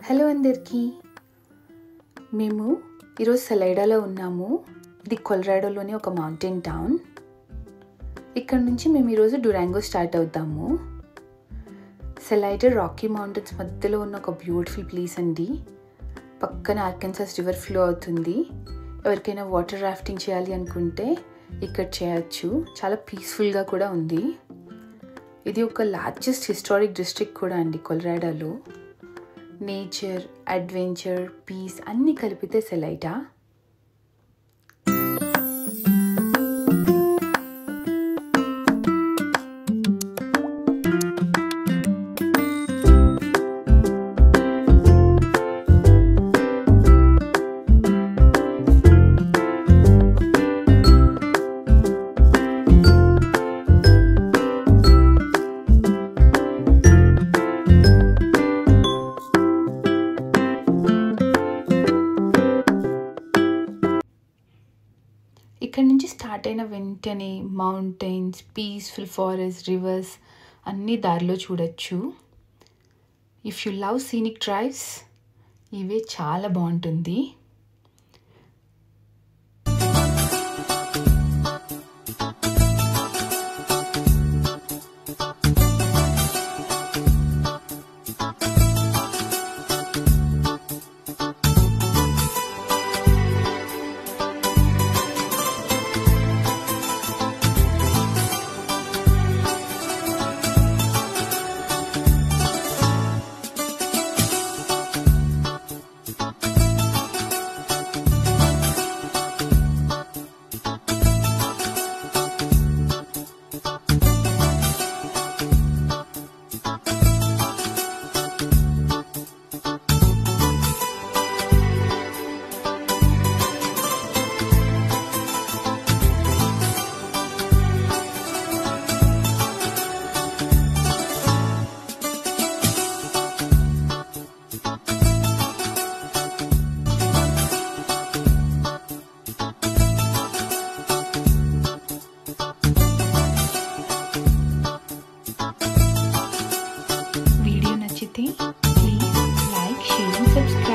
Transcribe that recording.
Hello అందరికీ, మేము ఈరోజు సెలైడాలో ఉన్నాము. ఇది కొలరాడోలోని ఒక మౌంటైన్ టౌన్. ఇక్కడ నుంచి మేము ఈరోజు డురాంగో స్టార్ట్ అవుతాము. సెలైడా రాకీ మౌంటైన్స్ మధ్యలో ఉన్న ఒక బ్యూటిఫుల్ ప్లేస్ అండి. పక్కన ఆర్కన్సాస్ రివర్ ఫ్లో అవుతుంది. ఎవరికైనా వాటర్ రాఫ్టింగ్ చేయాలి అనుకుంటే ఇక్కడ చేయొచ్చు. చాలా పీస్ఫుల్గా కూడా ఉంది. ఇది ఒక లార్జెస్ట్ హిస్టారిక్ డిస్ట్రిక్ట్ కూడా అండి కొలరాడోలో. నేచర్, అడ్వెంచర్, పీస్ అన్నీ కలిపితే సెలైడా. ఇక్కడ నుంచి స్టార్ట్ అయిన వెంటనే మౌంటైన్స్, పీస్ఫుల్ ఫారెస్ట్, రివర్స్ అన్నీ దారిలో చూడొచ్చు. If you love scenic drives ఇవే చాలా బాగుంటుంది. Please like, share and subscribe.